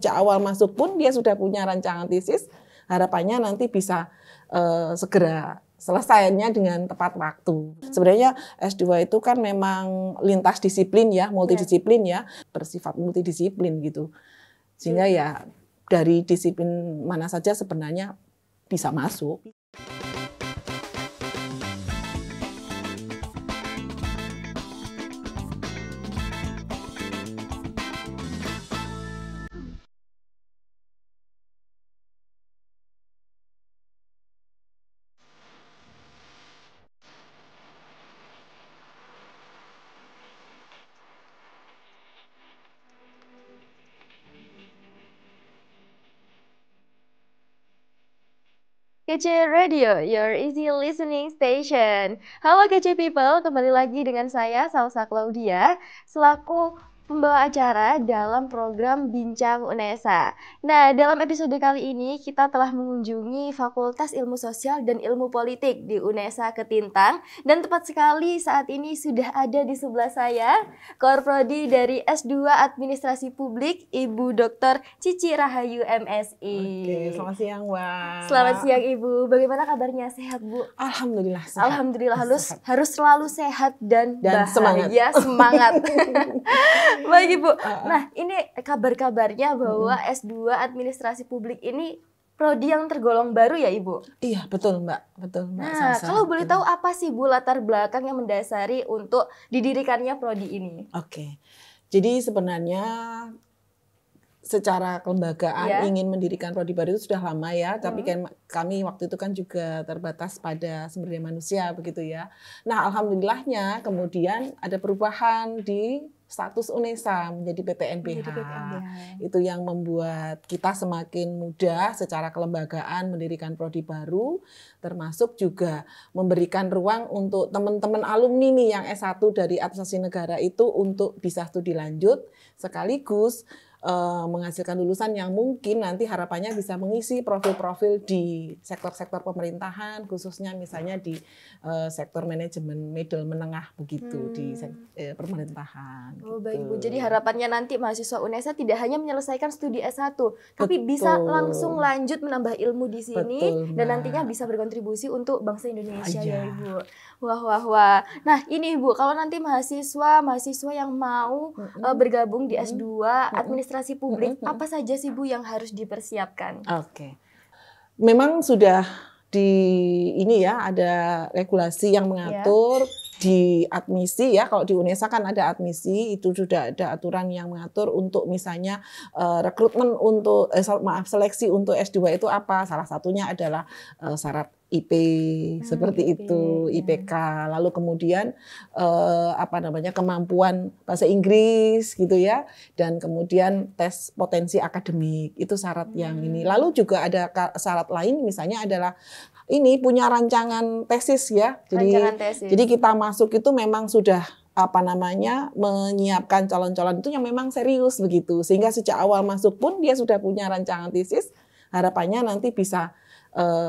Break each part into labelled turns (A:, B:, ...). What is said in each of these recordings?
A: Sejak awal masuk pun dia sudah punya rancangan tesis, harapannya nanti bisa segera selesainya dengan tepat waktu. Sebenarnya S2 itu kan memang lintas disiplin ya, multidisiplin ya, bersifat multidisiplin gitu. Sehingga ya dari disiplin mana saja sebenarnya bisa masuk.
B: KC Radio, your easy listening station. Halo KC People, kembali lagi dengan saya Salsa Claudia selaku pembawa acara dalam program Bincang UNESA. Nah, dalam episode kali ini kita telah mengunjungi Fakultas Ilmu Sosial dan Ilmu Politik di UNESA Ketintang, dan tepat sekali saat ini sudah ada di sebelah saya Korprodi dari S2 Administrasi Publik, Ibu Dr. Cici Rahayu MSI.
A: Oke, selamat siang, Mbak.
B: Selamat siang Ibu, bagaimana kabarnya? Sehat Bu?
A: Alhamdulillah sehat.
B: Alhamdulillah harus selalu sehat dan bahagia,
A: semangat.
B: Baik Ibu. Nah, ini kabar-kabarnya bahwa S2 Administrasi Publik ini prodi yang tergolong baru ya Ibu?
A: Iya, betul Mbak. Betul Mbak.
B: Nah, kalau boleh tahu apa sih Bu latar belakang yang mendasari untuk didirikannya prodi ini?
A: Oke. Jadi sebenarnya secara kelembagaan ingin mendirikan prodi baru itu sudah lama ya, tapi kami waktu itu kan juga terbatas pada sumber daya manusia begitu ya. Nah, alhamdulillahnya kemudian ada perubahan di status UNESA menjadi PTNBH. Itu yang membuat kita semakin mudah secara kelembagaan mendirikan prodi baru, termasuk juga memberikan ruang untuk teman-teman alumni nih yang S1 dari Administrasi Negara itu untuk bisa studi lanjut, sekaligus menghasilkan lulusan yang mungkin nanti harapannya bisa mengisi profil-profil di sektor-sektor pemerintahan, khususnya misalnya di sektor manajemen middle menengah begitu di pemerintahan.
B: Oh
A: gitu.
B: baik Bu, jadi harapannya nanti mahasiswa UNESA tidak hanya menyelesaikan studi S1, tapi bisa langsung lanjut menambah ilmu di sini. Betul, dan nantinya bisa berkontribusi untuk bangsa Indonesia ya Ibu. Wah. Nah ini Ibu, kalau nanti mahasiswa yang mau bergabung di S2 Administrasi Publik, apa saja sih Bu yang harus dipersiapkan?
A: Oke. Memang sudah ini ya, ada regulasi yang mengatur di admisi ya. Kalau di UNESA kan ada admisi, itu sudah ada aturan yang mengatur untuk misalnya rekrutmen untuk seleksi untuk S2 itu apa? Salah satunya adalah syarat IP seperti itu, IPK, lalu kemudian kemampuan bahasa Inggris gitu ya, dan kemudian tes potensi akademik, itu syarat yang ini. Lalu juga ada syarat lain, misalnya adalah ini punya rancangan tesis ya. Jadi kita masuk itu memang sudah menyiapkan calon-calon itu yang memang serius begitu, sehingga sejak awal masuk pun dia sudah punya rancangan tesis, harapannya nanti bisa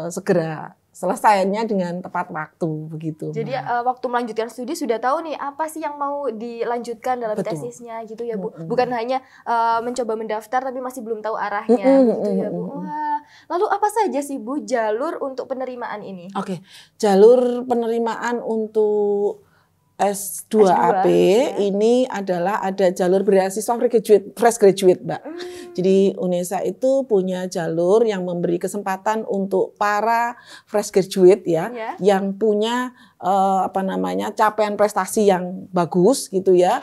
A: segera selesainya dengan tepat waktu begitu.
B: Jadi waktu melanjutkan studi sudah tahu nih apa sih yang mau dilanjutkan dalam tesisnya gitu ya Bu. Bukan hanya mencoba mendaftar tapi masih belum tahu arahnya gitu ya Bu. Wah. Lalu apa saja sih Bu jalur untuk penerimaan ini?
A: Oke. Jalur penerimaan untuk S2 AP ini adalah ada jalur beasiswa fresh graduate, Mbak. Jadi UNESA itu punya jalur yang memberi kesempatan untuk para fresh graduate ya, yang punya capaian prestasi yang bagus gitu ya,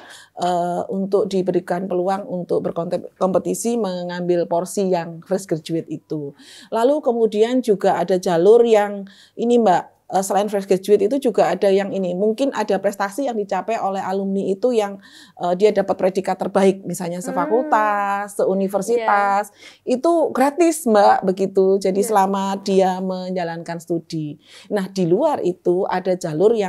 A: untuk diberikan peluang untuk berkompetisi mengambil porsi yang fresh graduate itu. Lalu kemudian juga ada jalur yang ini Mbak, selain fresh graduate itu juga ada yang ini, mungkin ada prestasi yang dicapai oleh alumni itu yang dia dapat predikat terbaik, misalnya sefakultas, seuniversitas, itu gratis Mbak begitu. Jadi selama dia menjalankan studi. Nah di luar itu ada jalur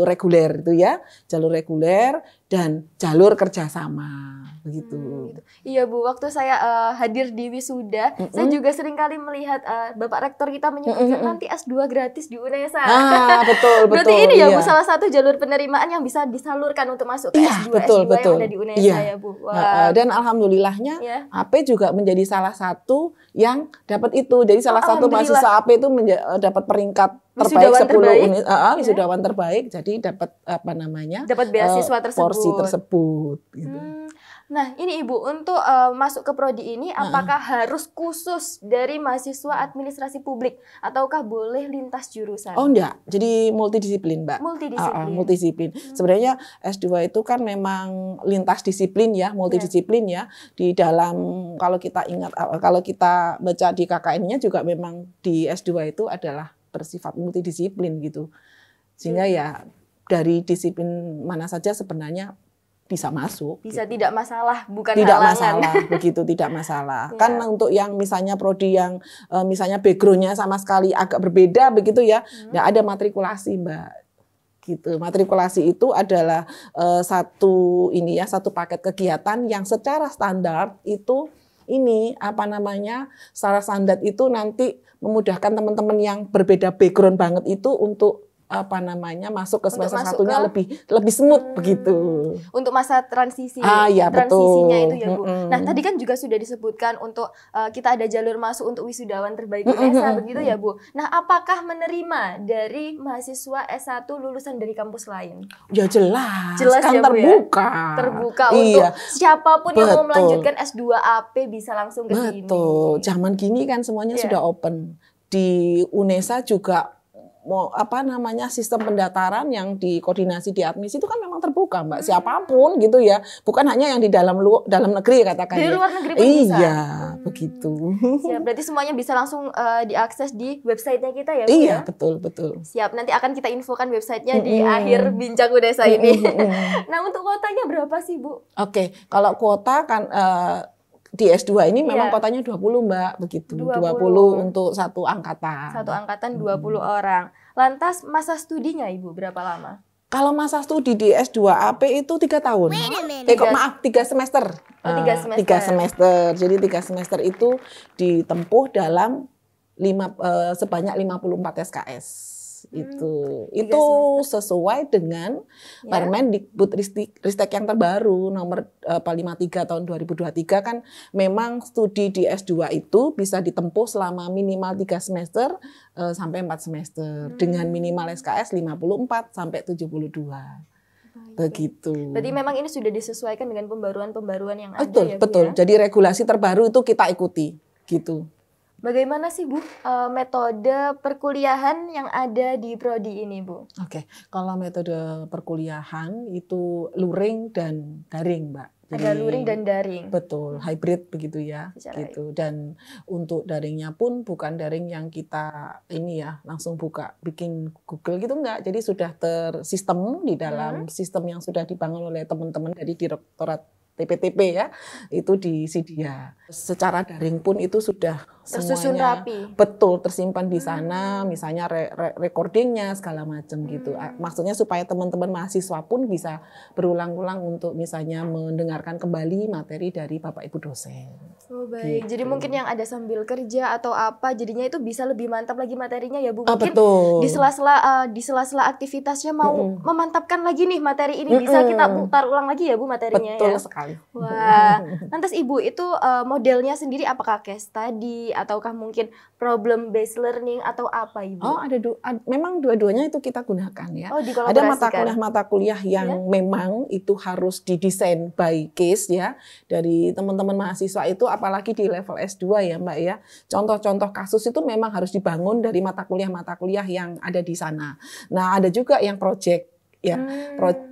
A: reguler itu ya, jalur reguler dan jalur kerjasama begitu.
B: Gitu. Iya Bu, waktu saya hadir di wisuda, saya juga sering kali melihat Bapak Rektor kita menyebutkan nanti S2 gratis di UNESA.
A: Betul.
B: Berarti ini ya Bu, salah satu jalur penerimaan yang bisa disalurkan untuk masuk ke S2 S2 yang ada di UNESA ya Bu.
A: Wah. Dan alhamdulillahnya AP juga menjadi salah satu yang dapat itu. Jadi salah satu mahasiswa AP itu dapat peringkat terbaik 10 wisudawan terbaik. Jadi dapat dapat
B: beasiswa tersebut.
A: Porsi tersebut gitu.
B: Nah ini Ibu, untuk masuk ke prodi ini apakah harus khusus dari mahasiswa administrasi publik ataukah boleh lintas jurusan?
A: Oh enggak, jadi multidisiplin Mbak. Multidisiplin. Sebenarnya S2 itu kan memang lintas disiplin ya, multidisiplin ya. Di dalam kalau kita ingat, kalau kita baca di KKN-nya juga memang di S2 itu adalah bersifat multidisiplin gitu. Sehingga ya dari disiplin mana saja sebenarnya bisa masuk.
B: Bisa gitu. Tidak masalah, bukan
A: tidak
B: halangan.
A: Masalah, begitu tidak masalah. Kan untuk yang misalnya prodi yang misalnya background-nya sama sekali agak berbeda begitu ya, nggak ada matrikulasi Mbak. Gitu. Matrikulasi itu adalah satu paket kegiatan yang secara standar itu secara standar itu nanti memudahkan teman-teman yang berbeda background banget itu untuk masuk ke semester satunya lebih smooth begitu.
B: Untuk masa transisi,
A: transisinya
B: betul. Itu ya Bu. Nah tadi kan juga sudah disebutkan untuk kita ada jalur masuk untuk wisudawan terbaik UNESA begitu ya Bu. Nah apakah menerima dari mahasiswa S1 lulusan dari kampus lain?
A: Ya jelas kan
B: ya,
A: terbuka.
B: Ya? Terbuka untuk siapapun yang mau melanjutkan S2 AP bisa langsung ke sini.
A: Betul. Zaman gini kan semuanya sudah open. Di UNESA juga sistem pendaftaran yang dikoordinasi di admisi itu kan memang terbuka Mbak, siapapun gitu ya, bukan hanya yang di dalam negeri katakan
B: di luar negeri pun
A: bisa. Begitu.
B: Siap, berarti semuanya bisa langsung diakses di websitenya kita ya Bu?
A: Iya, betul.
B: Siap, nanti akan kita infokan websitenya di akhir bincang UNESA ini. Nah untuk kuotanya berapa sih Bu?
A: Oke, kalau kuota kan di S2 ini memang kotanya 20 Mbak, begitu. 20 untuk satu angkatan.
B: Satu angkatan 20 orang. Lantas masa studinya Ibu berapa lama?
A: Kalau masa studi di S2 AP itu 3 tahun. 3 semester.
B: 3 semester.
A: 3 semester. Jadi 3 semester itu ditempuh dalam sebanyak 54 SKS. Itu sesuai dengan Permendikbud Ristek yang terbaru nomor 53 tahun 2023 kan memang studi di S2 itu bisa ditempuh selama minimal 3 semester sampai 4 semester dengan minimal SKS 54 sampai 72. Begitu.
B: Berarti memang ini sudah disesuaikan dengan pembaruan-pembaruan yang ada ya Bu?
A: Betul. Jadi regulasi terbaru itu kita ikuti gitu.
B: Bagaimana sih Bu metode perkuliahan yang ada di prodi ini Bu?
A: Oke, kalau metode perkuliahan itu luring dan daring Mbak.
B: Jadi, ada luring dan daring.
A: Betul, hybrid begitu ya. Gitu. Dan untuk daringnya pun bukan daring yang kita langsung bikin Google gitu enggak. Jadi sudah tersistem di dalam sistem yang sudah dibangun oleh teman-teman dari Direktorat TPTP ya, itu di Sidia. Secara daring pun itu sudah
B: tersusun
A: semuanya
B: rapi.
A: Betul, tersimpan di sana, misalnya recordingnya segala macam gitu. Maksudnya supaya teman-teman mahasiswa pun bisa berulang-ulang untuk misalnya mendengarkan kembali materi dari Bapak Ibu dosen.
B: Oh baik, gitu. Jadi mungkin yang ada sambil kerja atau apa, jadinya itu bisa lebih mantap lagi materinya ya Bu. Mungkin
A: betul.
B: di sela-sela aktivitasnya mau memantapkan lagi nih materi ini, bisa kita putar ulang lagi ya Bu materinya.
A: Betul sekali.
B: Wah, lantas Ibu itu modelnya sendiri apakah case study ataukah mungkin problem based learning atau apa Ibu?
A: Oh memang dua-duanya itu kita gunakan ya.
B: Oh,
A: ada mata kuliah yang memang itu harus didesain by case ya dari teman-teman mahasiswa itu, apalagi di level S2 ya Mbak ya. Contoh-contoh kasus itu memang harus dibangun dari mata kuliah yang ada di sana. Nah ada juga yang project ya,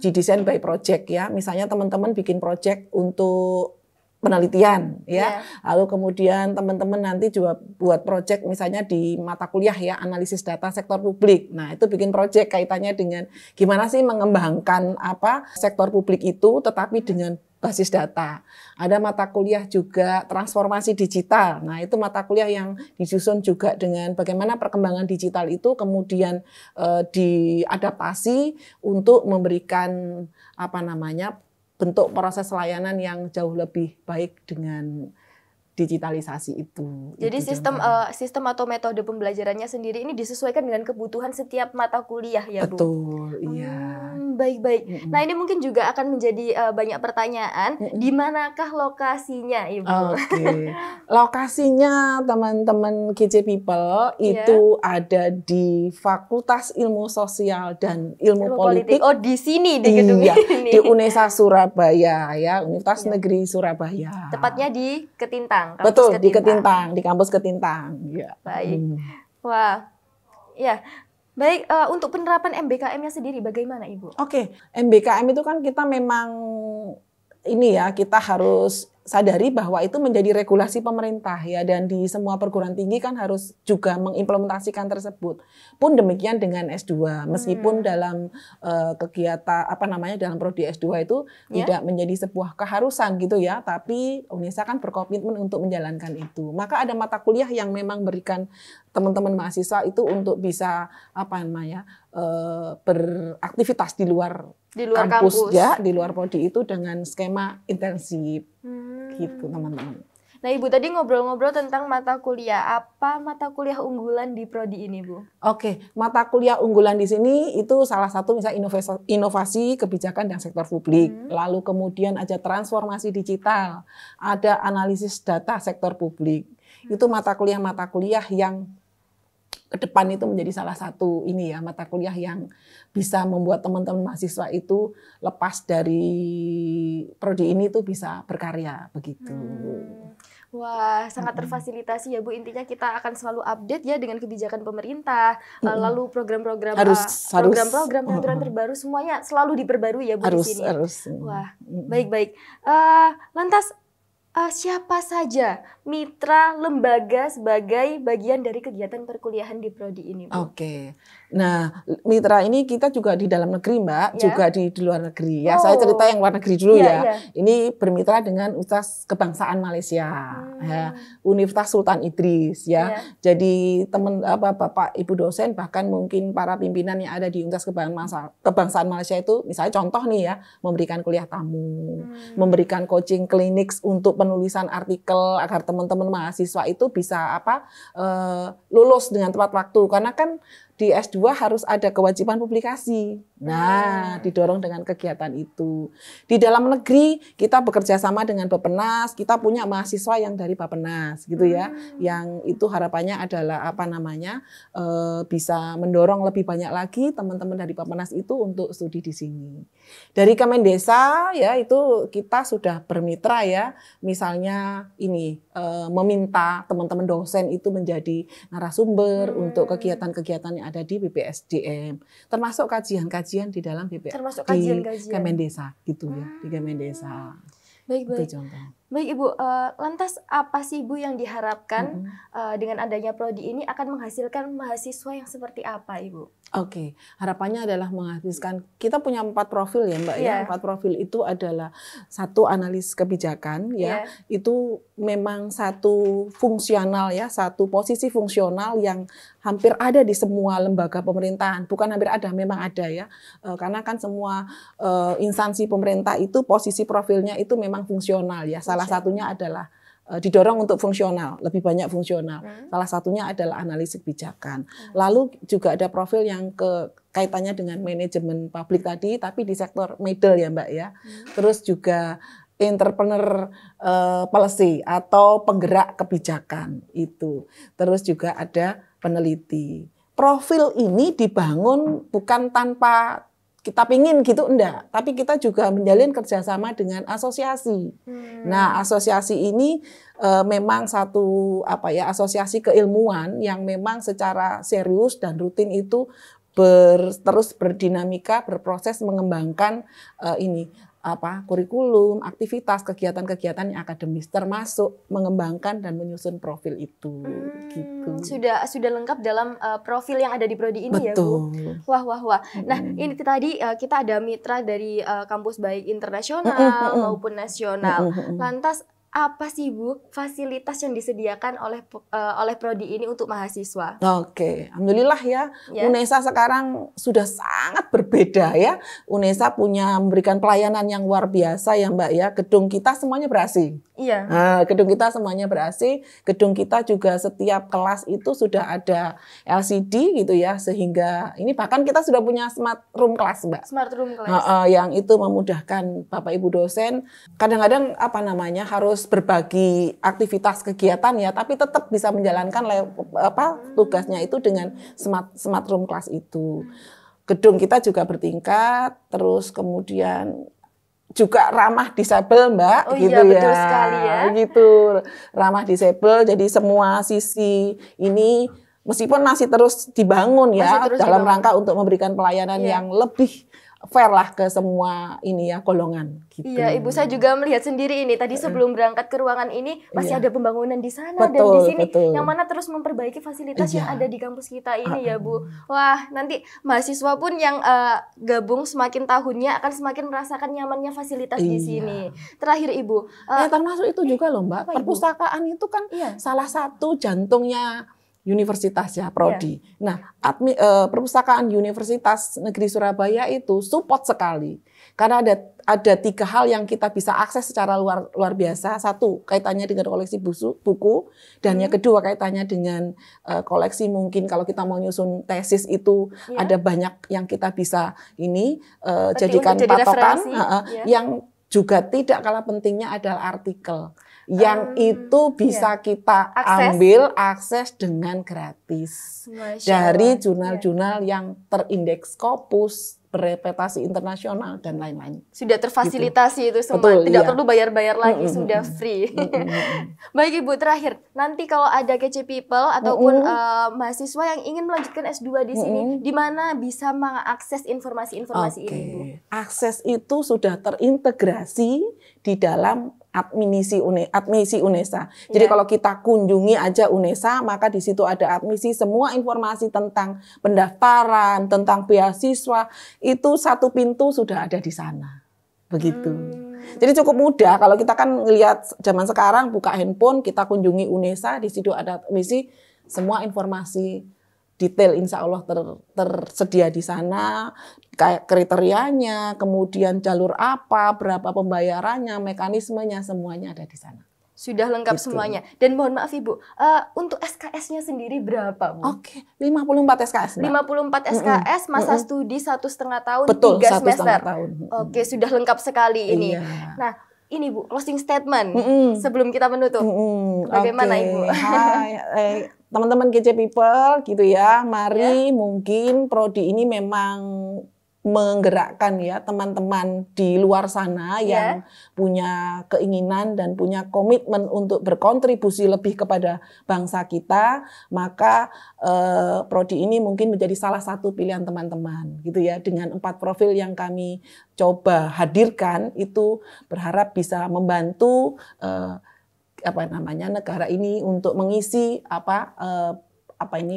A: didesain by project ya. Misalnya teman-teman bikin project untuk penelitian ya. Lalu kemudian teman-teman nanti juga buat project misalnya di mata kuliah ya, analisis data sektor publik. Nah, itu bikin project kaitannya dengan gimana sih mengembangkan sektor publik itu tetapi dengan basis data. Ada mata kuliah juga transformasi digital. Nah, itu mata kuliah yang disusun juga dengan bagaimana perkembangan digital itu kemudian diadaptasi untuk memberikan bentuk proses layanan yang jauh lebih baik dengan digitalisasi itu.
B: Jadi
A: itu
B: sistem atau metode pembelajarannya sendiri ini disesuaikan dengan kebutuhan setiap mata kuliah ya Bu?
A: Betul, iya.
B: Baik-baik. Nah ini mungkin juga akan menjadi banyak pertanyaan. Di manakah lokasinya Ibu?
A: Oke. Lokasinya teman-teman GC People itu ada di Fakultas Ilmu Sosial dan Ilmu Politik.
B: Oh di sini di gedung ini.
A: Di UNESA Surabaya ya, Universitas Negeri Surabaya.
B: Tepatnya di Ketintang.
A: Betul,
B: Ketintang.
A: di Ketintang, di kampus Ketintang. Ya.
B: Baik. Wah, ya. Baik, untuk penerapan MBKM-nya sendiri bagaimana Ibu?
A: Oke, MBKM itu kan kita memang ini ya, kita harus sadari bahwa itu menjadi regulasi pemerintah ya, dan di semua perguruan tinggi kan harus juga mengimplementasikan tersebut. Pun demikian dengan S2, meskipun dalam kegiatan dalam prodi S2 itu tidak menjadi sebuah keharusan gitu ya, tapi UNESA kan berkomitmen untuk menjalankan itu. Maka ada mata kuliah yang memang berikan teman-teman mahasiswa itu untuk bisa beraktivitas di luar kampus ya, di luar prodi itu dengan skema intensif. Gitu teman-teman.
B: Nah Ibu tadi ngobrol-ngobrol tentang mata kuliah. Apa mata kuliah unggulan di prodi ini Bu?
A: Oke, mata kuliah unggulan di sini itu salah satu misalnya inovasi kebijakan dan sektor publik. Lalu kemudian ada transformasi digital, ada analisis data sektor publik. Itu mata kuliah yang ke depan itu menjadi salah satu mata kuliah yang bisa membuat teman-teman mahasiswa itu lepas dari prodi ini tuh bisa berkarya begitu.
B: Wah, sangat terfasilitasi ya Bu. Intinya kita akan selalu update ya dengan kebijakan pemerintah, lalu program-program peraturan terbaru semuanya selalu diperbarui ya Bu di sini. Wah, baik-baik. Lantas siapa saja mitra lembaga sebagai bagian dari kegiatan perkuliahan di prodi ini, Bu?
A: Oke. Nah, mitra ini kita juga di dalam negeri, Mbak, juga di luar negeri. Ya, saya cerita yang luar negeri dulu ya. Ini bermitra dengan Universitas Kebangsaan Malaysia, ya, Universitas Sultan Idris, ya. Jadi Bapak Ibu dosen bahkan mungkin para pimpinan yang ada di Universitas Kebangsaan Malaysia itu, misalnya contoh nih ya, memberikan kuliah tamu, memberikan coaching klinik untuk penulisan artikel agar teman-teman mahasiswa itu bisa lulus dengan tepat waktu, karena kan di S2 harus ada kewajiban publikasi. Nah, didorong dengan kegiatan itu. Di dalam negeri kita bekerja sama dengan Bappenas, kita punya mahasiswa yang dari Bappenas gitu ya. Yang itu harapannya adalah bisa mendorong lebih banyak lagi teman-teman dari Bappenas itu untuk studi di sini. Dari Kemendesa ya itu kita sudah bermitra ya. Misalnya meminta teman-teman dosen itu menjadi narasumber untuk kegiatan-kegiatan yang ada di BPSDM, termasuk kajian-kajian di dalam Kemendesa gitu ya, di Kemendesa.
B: Baik. Baik Ibu, lantas apa sih Ibu yang diharapkan dengan adanya prodi ini akan menghasilkan mahasiswa yang seperti apa Ibu?
A: Oke, harapannya adalah menghasilkan, kita punya 4 profil ya Mbak ya. 4 profil itu adalah satu analis kebijakan ya, itu memang satu fungsional ya, satu posisi fungsional yang hampir ada di semua lembaga pemerintahan, bukan hampir ada, memang ada ya, karena kan semua instansi pemerintah itu posisi profilnya itu memang fungsional ya. Salah satunya adalah didorong untuk fungsional, lebih banyak fungsional. Salah satunya adalah analisis kebijakan. Lalu juga ada profil yang kaitannya dengan manajemen publik tadi, tapi di sektor middle ya Mbak ya. Terus juga entrepreneur policy atau penggerak kebijakan itu. Terus juga ada peneliti. Profil ini dibangun bukan tanpa kita pingin gitu, enggak. Tapi kita juga menjalin kerjasama dengan asosiasi. Nah, asosiasi ini memang satu asosiasi keilmuan yang memang secara serius dan rutin itu terus berdinamika, berproses mengembangkan kurikulum, aktivitas, kegiatan-kegiatan yang akademis, termasuk mengembangkan dan menyusun profil itu. Gitu.
B: Sudah lengkap dalam profil yang ada di prodi ini.
A: Betul.
B: Ya Bu. Wah. Nah ini tadi kita ada mitra dari kampus baik internasional maupun nasional. Lantas apa sih Bu fasilitas yang disediakan oleh prodi ini untuk mahasiswa?
A: Oke, alhamdulillah ya. UNESA sekarang sudah sangat berbeda ya. UNESA memberikan pelayanan yang luar biasa ya Mbak ya. Gedung kita semuanya ber-AC.
B: Iya.
A: Gedung kita semuanya ber-AC. Gedung kita juga setiap kelas itu sudah ada LCD gitu ya, sehingga ini bahkan kita sudah punya smart room class Mbak.
B: Smart room class.
A: Yang itu memudahkan Bapak Ibu dosen. Kadang-kadang harus berbagi aktivitas kegiatan ya, tapi tetap bisa menjalankan tugasnya itu dengan smart room class itu. Gedung kita juga bertingkat, terus kemudian juga ramah disabel Mbak,
B: oh
A: gitu
B: iya,
A: ya.
B: Betul sekali ya.
A: Gitu, ramah disabel. Jadi semua sisi ini meskipun masih terus dibangun ya, dalam rangka untuk memberikan pelayanan yang lebih fair lah ke semua ini ya golongan gitu.
B: Iya, Ibu saya juga melihat sendiri ini tadi sebelum berangkat ke ruangan ini masih ada pembangunan di sana dan di sini yang mana terus memperbaiki fasilitas yang ada di kampus kita ini ya Bu. Wah, nanti mahasiswa pun yang gabung semakin tahunnya akan semakin merasakan nyamannya fasilitas di sini. Terakhir Ibu,
A: termasuk itu juga loh Mbak, perpustakaan itu kan salah satu jantungnya universitas ya, prodi. Nah, perpustakaan Universitas Negeri Surabaya itu support sekali. Karena ada 3 hal yang kita bisa akses secara luar biasa. Satu, kaitannya dengan koleksi buku. Dan yang kedua, kaitannya dengan koleksi mungkin kalau kita mau nyusun tesis itu ada banyak yang kita bisa jadikan patokan. Yang juga tidak kalah pentingnya adalah artikel. Yang itu bisa kita ambil akses dengan gratis dari jurnal-jurnal yang terindeks Scopus, berreputasi internasional dan lain-lain.
B: Sudah terfasilitasi itu semua, tidak perlu bayar-bayar lagi, sudah free. Baik Ibu, terakhir, nanti kalau ada kece people ataupun mahasiswa yang ingin melanjutkan S2 di sini, di mana bisa mengakses informasi-informasi ini Ibu?
A: Akses itu sudah terintegrasi di dalam admisi UNESA. Jadi kalau kita kunjungi aja UNESA, maka di situ ada admisi, semua informasi tentang pendaftaran, tentang beasiswa, itu satu pintu sudah ada di sana. Begitu. Jadi cukup mudah kalau kita kan lihat zaman sekarang buka handphone, kita kunjungi UNESA, di situ ada admisi, semua informasi detail insya Allah tersedia di sana, kayak kriterianya, kemudian jalur apa, berapa pembayarannya, mekanismenya, semuanya ada di sana.
B: Sudah lengkap semuanya. Dan mohon maaf Ibu, untuk SKS-nya sendiri berapa Bu?
A: Oke, 54 SKS. Mbak.
B: 54 SKS, masa studi 1,5 tahun,
A: betul,
B: 3 semester.
A: Tahun.
B: Oke, sudah lengkap sekali ini. Nah, ini Bu, closing statement sebelum kita menutup. Bagaimana Ibu?
A: Hai, teman-teman kece people gitu ya, mari mungkin prodi ini memang menggerakkan ya teman-teman di luar sana yang punya keinginan dan punya komitmen untuk berkontribusi lebih kepada bangsa kita, maka prodi ini mungkin menjadi salah satu pilihan teman-teman gitu ya. Dengan 4 profil yang kami coba hadirkan itu berharap bisa membantu negara ini untuk mengisi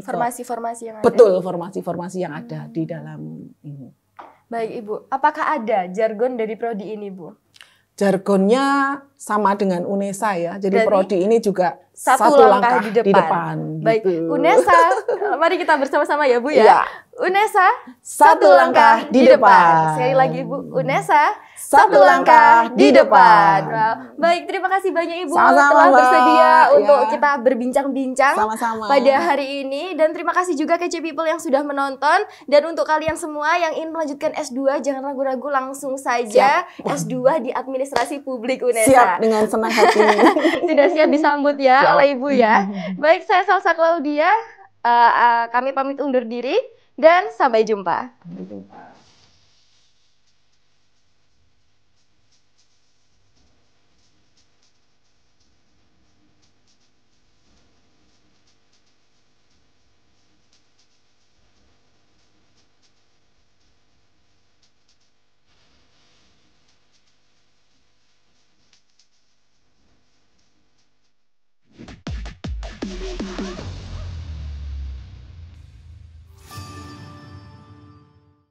B: formasi-formasi yang ada.
A: Betul, formasi-formasi yang ada di dalam ini.
B: Baik Ibu, apakah ada jargon dari prodi ini Bu?
A: Jargonnya sama dengan UNESA ya. Jadi prodi ini juga
B: satu langkah di depan. Baik,
A: gitu.
B: UNESA, mari kita bersama-sama ya Bu ya. UNESA,
A: satu langkah di depan.
B: Sekali lagi Bu, UNESA,
A: satu langkah di depan.
B: Wow. Baik, terima kasih banyak Ibu
A: sama-sama,
B: telah bersedia untuk kita berbincang-bincang pada hari ini. Dan terima kasih juga kece people yang sudah menonton. Dan untuk kalian semua yang ingin melanjutkan S2, jangan ragu-ragu, langsung saja S2 di Administrasi Publik UNESA.
A: Siap, dengan senang hati.
B: Sudah siap disambut ya oleh Ibu ya. Baik, saya Salsa Claudia. Kami pamit undur diri dan sampai jumpa.